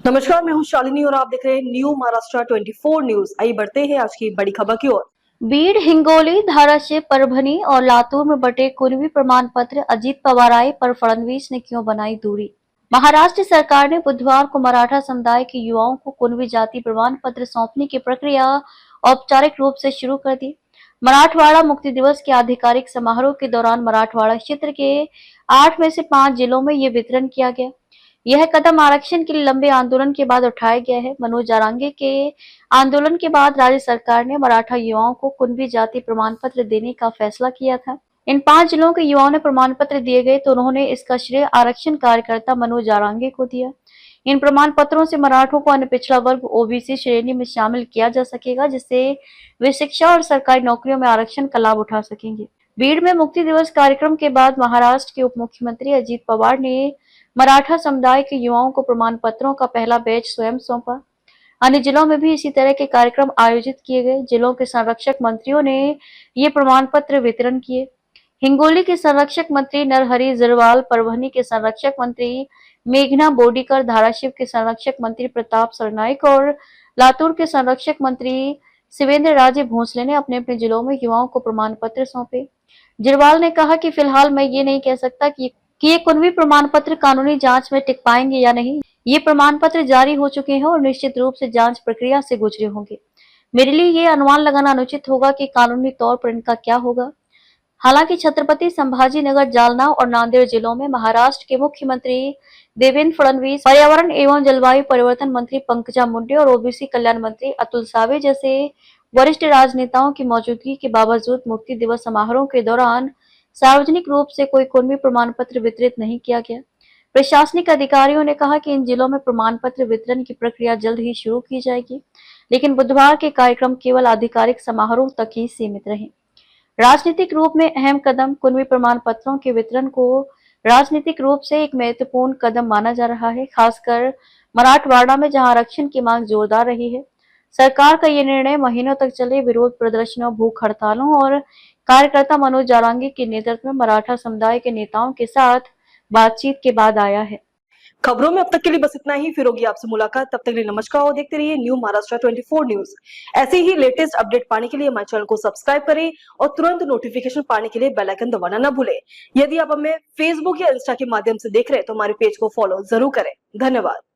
नमस्कार, मैं हूं शालिनी और आप देख रहे हैं न्यू महाराष्ट्र 24 न्यूज। आइए बढ़ते हैं आज की बड़ी खबर की ओर। बीड, हिंगोली, धाराशिव, परभनी और लातूर में बटे कुनबी प्रमाण पत्र अजीत पवार आए पर फडणवीस ने क्यों बनाई दूरी। महाराष्ट्र सरकार ने बुधवार को मराठा समुदाय के युवाओं को कुनबी जाति प्रमाण पत्र सौंपने की प्रक्रिया औपचारिक रूप से शुरू कर दी। मराठवाड़ा मुक्ति दिवस के आधिकारिक समारोह के दौरान मराठवाड़ा क्षेत्र के 8 में से 5 जिलों में ये वितरण किया गया। यह कदम आरक्षण के लिए लंबे आंदोलन के बाद उठाया गया है। मनोज जारांगे के आंदोलन के बाद राज्य सरकार ने मराठा युवाओं को कुनबी जाति प्रमाण पत्र देने का फैसला किया था। इन 5 जिलों के युवाओं ने प्रमाण पत्र दिए गए तो उन्होंने इसका श्रेय आरक्षण कार्यकर्ता मनोज जारांगे को दिया। इन प्रमाण पत्रों से मराठों को अन्य पिछड़ा वर्ग ओबीसी श्रेणी में शामिल किया जा सकेगा, जिससे वे शिक्षा और सरकारी नौकरियों में आरक्षण का लाभ उठा सकेंगे। भीड़ में मुक्ति दिवस कार्यक्रम के बाद महाराष्ट्र के उप मुख्यमंत्री अजीत पवार ने मराठा समुदाय के युवाओं को प्रमाण पत्रों का पहला बैच स्वयं सौंपा। अन्य जिलों में भी इसी तरह के कार्यक्रम आयोजित किए गए। जिलों के संरक्षक मंत्रियों ने ये प्रमाण पत्र वितरण किए। हिंगोली के संरक्षक मंत्री नरहरि झिरवाल, परभनी के संरक्षक मंत्री मेघना बोर्डीकर, धाराशिव के संरक्षक मंत्री प्रताप सरनाईक और लातूर के संरक्षक मंत्री शिवेंद्र राजे भोसले ने अपने अपने जिलों में युवाओं को प्रमाण पत्र सौंपे। झिरवाल ने कहा कि फिलहाल मैं ये नहीं कह सकता कि ये कुनबी प्रमाण पत्र कानूनी जांच में टिक पाएंगे या नहीं। ये प्रमाण पत्र जारी हो चुके हैं और निश्चित रूप से जांच प्रक्रिया से गुजरे होंगे। मेरे लिए ये अनुमान लगाना अनुचित होगा कि कानूनी तौर पर इनका क्या होगा। हालांकि छत्रपति संभाजीनगर, जालना और नांदेड़ जिलों में महाराष्ट्र के मुख्यमंत्री देवेंद्र फडणवीस, पर्यावरण एवं जलवायु परिवर्तन मंत्री पंकजा मुंडे और ओबीसी कल्याण मंत्री अतुल सावे जैसे वरिष्ठ राजनेताओं की मौजूदगी के बावजूद मुक्ति दिवस समारोह के दौरान सार्वजनिक रूप से कोई कुनबी प्रमाण पत्र वितरित नहीं किया गया। प्रशासनिक अधिकारियों ने कहा कि इन जिलों में प्रमाण पत्र वितरण की प्रक्रिया जल्द ही शुरू की जाएगी, लेकिन बुधवार के कार्यक्रम केवल आधिकारिक समारोह तक ही सीमित रहे। राजनीतिक रूप में अहम कदम कुनबी प्रमाण पत्रों के वितरण को राजनीतिक रूप से एक महत्वपूर्ण कदम माना जा रहा है, खासकर मराठवाड़ा में जहां आरक्षण की मांग जोरदार रही है। सरकार का ये निर्णय महीनों तक चले विरोध प्रदर्शनों, भूख हड़तालों और कार्यकर्ता मनोज जारांगे के नेतृत्व में मराठा समुदाय के नेताओं के साथ बातचीत के बाद आया है। खबरों में अब तक के लिए बस इतना ही। फिर होगी आपसे मुलाकात, तब तक के लिए नमस्कार और देखते रहिए न्यू महाराष्ट्र 24 न्यूज। ऐसे ही लेटेस्ट अपडेट पाने के लिए हमारे चैनल को सब्सक्राइब करें और तुरंत नोटिफिकेशन पाने के लिए बेल आइकन दबाना न भूलें। यदि आप हमें फेसबुक या इंस्टा के माध्यम से देख रहे हैं तो हमारे पेज को फॉलो जरूर करें। धन्यवाद।